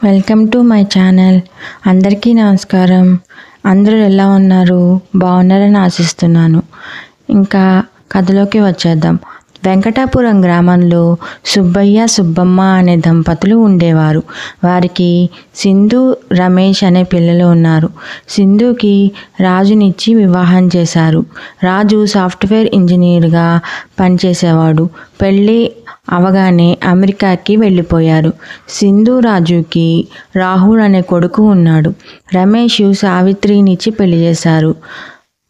Welcome to my channel. అందరికీ నమస్కారం. అందరూ ఎలా ఉన్నారు? బాగున్నారని ఆశిస్తున్నాను. ఇంకా కథలోకి వచ్చేద్దాం. వెంకటాపురం గ్రామంలో సుబ్బయ్య సుబ్బమ్మ అనే దంపతులు ఉండేవారు. వారికి సింధు, రమేష్ అనే పిల్లలు ఉన్నారు. సింధుకి రాజునిచ్చి వివాహం చేశారు. రాజు సాఫ్ట్వేర్ ఇంజనీర్గా పనిచేసేవాడు. పెళ్ళి అవగానే అమెరికాకి వెళ్ళిపోయారు. సింధు రాజుకి రాహుల్ అనే కొడుకు ఉన్నాడు. రమేష్ సావిత్రినిచ్చి పెళ్లి చేశారు.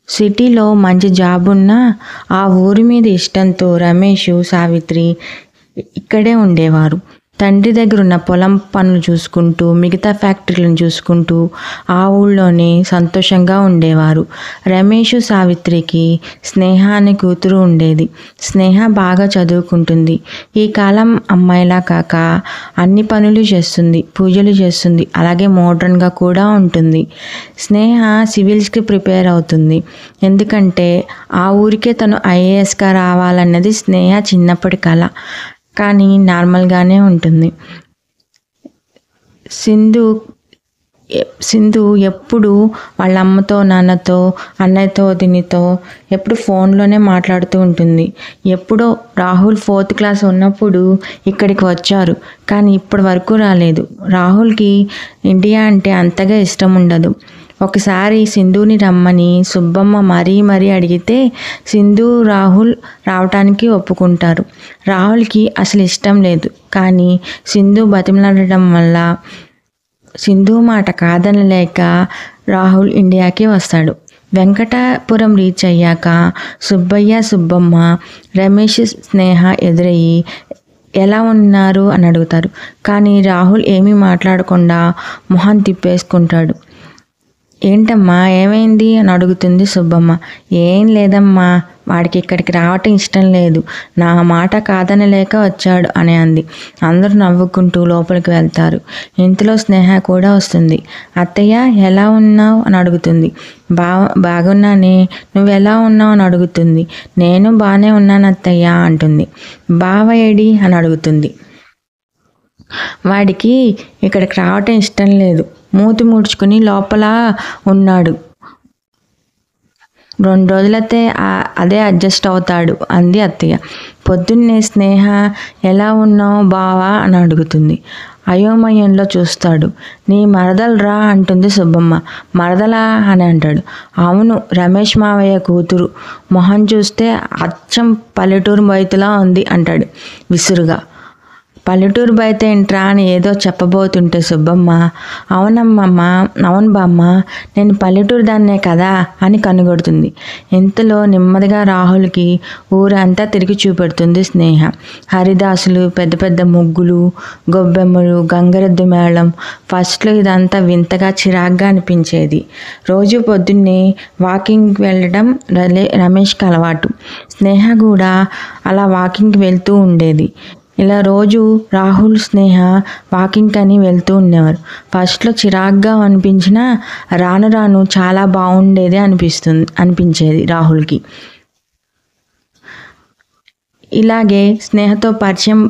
సిటీలో మంచి జాబ్ ఉన్నా ఆ ఊరి మీద ఇష్టంతో రమేష్, సావిత్రి ఇక్కడే ఉండేవారు. తండ్రి దగ్గర ఉన్న పొలం పనులు చూసుకుంటూ, మిగతా ఫ్యాక్టరీలను చూసుకుంటూ ఆ ఊళ్ళోనే సంతోషంగా ఉండేవారు. రమేష్, సావిత్రికి స్నేహ అనే కూతురు ఉండేది. స్నేహ బాగా చదువుకుంటుంది. ఈ కాలం అమ్మాయిలా కాక అన్ని పనులు చేస్తుంది, పూజలు చేస్తుంది, అలాగే మోడ్రన్గా కూడా ఉంటుంది. స్నేహ సివిల్స్కి ప్రిపేర్ అవుతుంది. ఎందుకంటే ఆ ఊరికే తను ఐఏఎస్గా రావాలన్నది స్నేహ చిన్నప్పటి కల. కానీ నార్మల్గానే ఉంటుంది. సింధు ఎప్పుడు వాళ్ళ అమ్మతో, నాన్నతో, అన్నయ్యతో, వదినతో ఎప్పుడు ఫోన్లోనే మాట్లాడుతూ ఉంటుంది. ఎప్పుడో రాహుల్ 4th క్లాస్ ఉన్నప్పుడు ఇక్కడికి వచ్చారు, కానీ ఇప్పటి వరకు రాలేదు. రాహుల్కి ఇండియా అంటే అంతగా ఇష్టం ఉండదు. ఒకసారి సింధుని రమ్మని సుబ్బమ్మ మరీ అడిగితే సింధు, రాహుల్ రావటానికి ఒప్పుకుంటారు. రాహుల్కి అసలు ఇష్టం లేదు. కానీ సింధు బతిమలాడటం వల్ల సింధు మాట కాదనలేక రాహుల్ ఇండియాకి వస్తాడు. వెంకటాపురం రీచ్ అయ్యాక సుబ్బయ్య, సుబ్బమ్మ, రమేష్, స్నేహ ఎదురయ్యి ఎలా ఉన్నారు అని అడుగుతారు. కానీ రాహుల్ ఏమీ మాట్లాడకుండా మొహం తిప్పేసుకుంటాడు. ఏంటమ్మా, ఏమైంది అని అడుగుతుంది సుబ్బమ్మ. ఏం లేదమ్మా, వాడికి ఇక్కడికి రావటం ఇష్టం లేదు, నా మాట కాదనలేక వచ్చాడు అని అంది. అందరూ నవ్వుకుంటూ లోపలికి వెళ్తారు. ఇంతలో స్నేహ కూడా వస్తుంది. అత్తయ్య ఎలా ఉన్నావు అని అడుగుతుంది. బాగున్నానే, నువ్వు ఎలా ఉన్నావు అని అడుగుతుంది. నేను బాగానే ఉన్నాను అత్తయ్య అంటుంది. బావ ఏడి అని అడుగుతుంది. వాడికి ఇక్కడికి రావటం ఇష్టం లేదు, మూతి ముడుచుకుని లోపల ఉన్నాడు, 2 రోజులైతే అదే అడ్జస్ట్ అవుతాడు అంది అత్తయ్య. పొద్దున్నే స్నేహ ఎలా ఉన్నావు బావా అని అడుగుతుంది. అయోమయంలో చూస్తాడు. నీ మరదలరా అంటుంది సుబ్బమ్మ. మరదలా అని అంటాడు. అవును, రమేష్ మావయ్య కూతురు, మొహం చూస్తే అచ్చం పల్లెటూరు బయతులా ఉంది అంటాడు విసురుగా. పల్లెటూరు బయట ఏంట్రా అని ఏదో చెప్పబోతుంటే సుబ్బమ్మ, అవునమ్మమ్మ, అవును బామ్మ, నేను పల్లెటూరు దాన్నే కదా అని కనుగొడుతుంది. ఇంతలో నెమ్మదిగా రాహుల్కి ఊరంతా తిరిగి చూపెడుతుంది స్నేహ. హరిదాసులు, పెద్ద పెద్ద ముగ్గులు, గొబ్బెమ్మలు, గంగరెద్దు మేళం. ఫస్ట్లో ఇదంతా వింతగా చిరాగ్గా అనిపించేది. రోజు పొద్దున్నే వాకింగ్కి వెళ్ళడం రమేష్కి అలవాటు. స్నేహ కూడా అలా వాకింగ్కి వెళ్తూ ఉండేది. ఇలా రోజు రాహుల్, స్నేహ వాకింగ్ అని వెళ్తూ ఉండేవారు. ఫస్ట్లో చిరాగ్గా అనిపించినా రాను రాను చాలా బాగుండేది అనిపించేది రాహుల్కి. ఇలాగే స్నేహతో పరిచయం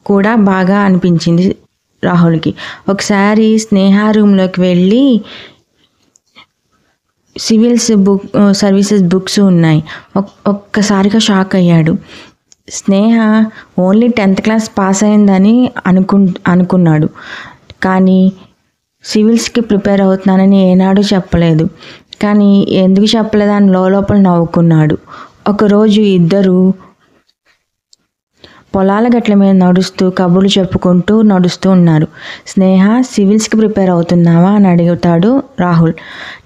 కూడా బాగా అనిపించింది రాహుల్కి. ఒకసారి స్నేహ రూమ్లోకి వెళ్ళి సివిల్స్ సర్వీసెస్ బుక్స్ ఉన్నాయి. ఒక్కసారిగా షాక్ అయ్యాడు. స్నేహ ఓన్లీ 10th క్లాస్ పాస్ అయిందని అనుకున్నాడు. కానీ సివిల్స్కి ప్రిపేర్ అవుతున్నానని ఏనాడు చెప్పలేదు. కానీ ఎందుకు చెప్పలేదని లోపల నవ్వుకున్నాడు. ఒకరోజు ఇద్దరు పొలాల గట్ల మీద నడుస్తూ కబుర్లు చెప్పుకుంటూ నడుస్తూ ఉన్నారు. స్నేహ, సివిల్స్కి ప్రిపేర్ అవుతున్నావా అని అడుగుతాడు రాహుల్.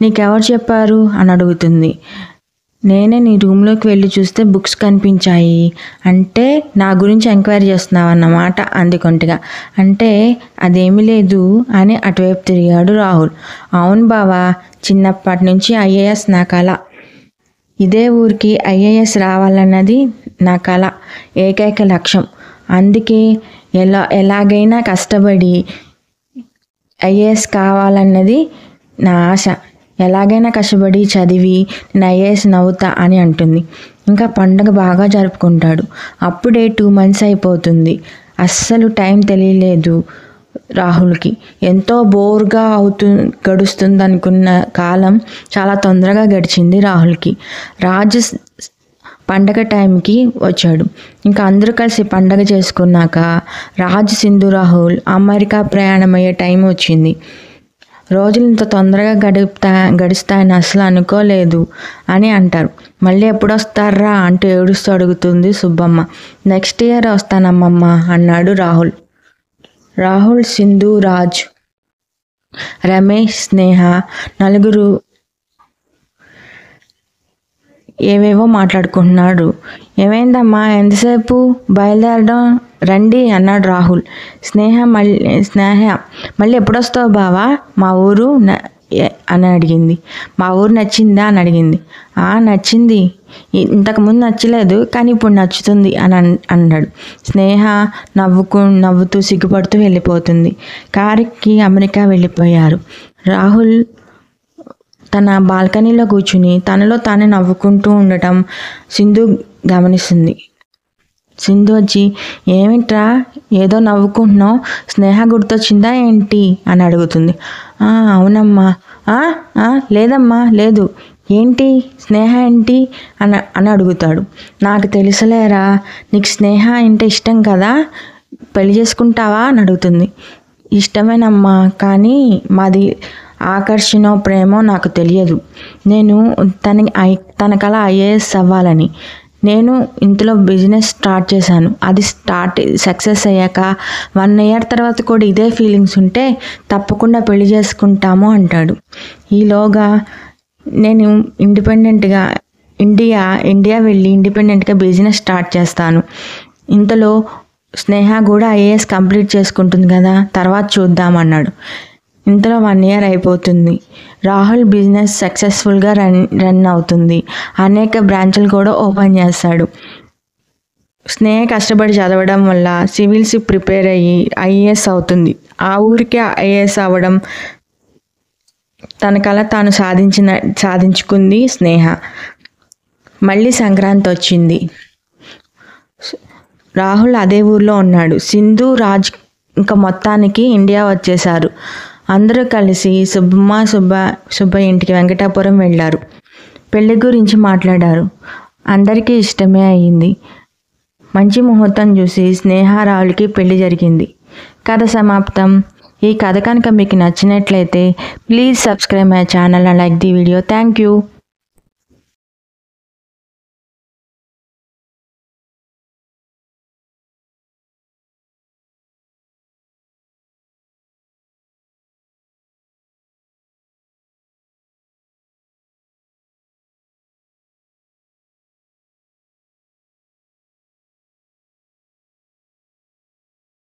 నీకెవరు చెప్పారు అని అడుగుతుంది. నేనే నీ రూమ్లోకి వెళ్ళి చూస్తే బుక్స్ కనిపించాయి. అంటే నా గురించి ఎంక్వైరీ చేస్తున్నావు అన్నమాట అంది కొంటిగా. అంటే అదేమీ లేదు అని అటువైపు తిరిగాడు రాహుల్. అవును బావా, చిన్నప్పటి నుంచి ఐఏఎస్ నా కల. ఇదే ఊరికి ఐఏఎస్ రావాలన్నది నా కల, ఏకైక లక్ష్యం. అందుకే ఎలాగైనా కష్టపడి ఐఏఎస్ కావాలన్నది నా ఆశ. ఎలాగైనా కష్టపడి చదివి నేను ఐఏఎస్ నవ్వుతా అని అంటుంది. ఇంకా పండగ బాగా జరుపుకుంటాడు. అప్పుడే 2 months అయిపోతుంది. అస్సలు టైం తెలియలేదు. రాహుల్కి. ఎంతో బోర్గా గడుస్తుంది అనుకున్న కాలం చాలా తొందరగా గడిచింది రాహుల్కి. రాజు పండగ టైంకి వచ్చాడు. ఇంకా అందరూ కలిసి పండగ చేసుకున్నాక రాజు, సింధు, రాహుల్ అమెరికా ప్రయాణమయ్యే టైం వచ్చింది. రోజులు ఇంత తొందరగా గడుస్తాయని అసలు అనుకోలేదు అని అంటారు. మళ్ళీ ఎప్పుడు వస్తారా అంటూ ఏడుస్తూ అడుగుతుంది సుబ్బమ్మ. నెక్స్ట్ ఇయర్ వస్తానమ్మమ్మ అన్నాడు రాహుల్. రాహుల్, సింధు, రాజ్, రమేష్, స్నేహ నలుగురు ఏవేవో మాట్లాడుకుంటున్నాడు. ఏమైందమ్మా, ఎంతసేపు బయలుదేరడం, రండి అన్నాడు రాహుల్. స్నేహ మళ్ళీ ఎప్పుడొస్తావు బావా మా ఊరు అని అడిగింది. మా ఊరు నచ్చిందా అని అడిగింది. నచ్చింది, ఇంతకుముందు నచ్చలేదు కానీ ఇప్పుడు నచ్చుతుంది అని అన్నాడు. స్నేహ నవ్వుతూ సిగ్గుపడుతూ వెళ్ళిపోతుంది. కారుకి అమెరికా వెళ్ళిపోయారు. రాహుల్ తన బాల్కనీలో కూర్చుని తనలో తానే నవ్వుకుంటూ ఉండటం సింధు గమనిస్తుంది. సింధు వచ్చి, ఏమిట్రా ఏదో నవ్వుకుంటున్నావు, స్నేహ గుర్తొచ్చిందా ఏంటి అని అడుగుతుంది. అవునమ్మా. లేదమ్మా లేదు. ఏంటి స్నేహ ఏంటి అని అడుగుతాడు. నాకు తెలుసులేరా, నీకు స్నేహ అంటే ఇష్టం కదా, పెళ్లి చేసుకుంటావా అని అడుగుతుంది. ఇష్టమేనమ్మా, కానీ మాది ఆకర్షణో ప్రేమో నాకు తెలియదు. నేను తనకలా ఐఏఎస్ అవ్వాలని నేను ఇంతలో బిజినెస్ స్టార్ట్ చేశాను. అది సక్సెస్ అయ్యాక 1 year తర్వాత కూడా ఇదే ఫీలింగ్స్ ఉంటే తప్పకుండా పెళ్లి చేసుకుంటాము అంటాడు. ఈలోగా నేను ఇండిపెండెంట్గా ఇండియా వెళ్ళి ఇండిపెండెంట్గా బిజినెస్ స్టార్ట్ చేస్తాను. ఇంతలో స్నేహ కూడా ఐఏఎస్ కంప్లీట్ చేసుకుంటుంది కదా, తర్వాత చూద్దామన్నాడు. ఇంతలో 1 year అయిపోతుంది. రాహుల్ బిజినెస్ సక్సెస్ఫుల్గా రన్ అవుతుంది. అనేక బ్రాంచ్లు కూడా ఓపెన్ చేస్తాడు. స్నేహ కష్టపడి చదవడం వల్ల సివిల్స్ ప్రిపేర్ అయ్యి ఐఏఎస్ అవుతుంది. ఆ ఊరికే ఐఏఎస్ అవ్వడం తన కల తాను సాధించుకుంది స్నేహ. మళ్ళీ సంక్రాంతి వచ్చింది. రాహుల్ అదే ఊర్లో ఉన్నాడు. సింధు, రాజ్ ఇంకా మొత్తానికి ఇండియా వచ్చేశారు. అందరూ కలిసి సుబ్బ ఇంటికి వెంకటాపురం వెళ్ళారు. పెళ్లి గురించి మాట్లాడారు. అందరికీ ఇష్టమే అయ్యింది. మంచి ముహూర్తం చూసి స్నేహ, రాహుల్కి పెళ్లి జరిగింది. కథ సమాప్తం. ఈ కథ కనుక మీకు నచ్చినట్లయితే please subscribe my channel and like the video. Thank you.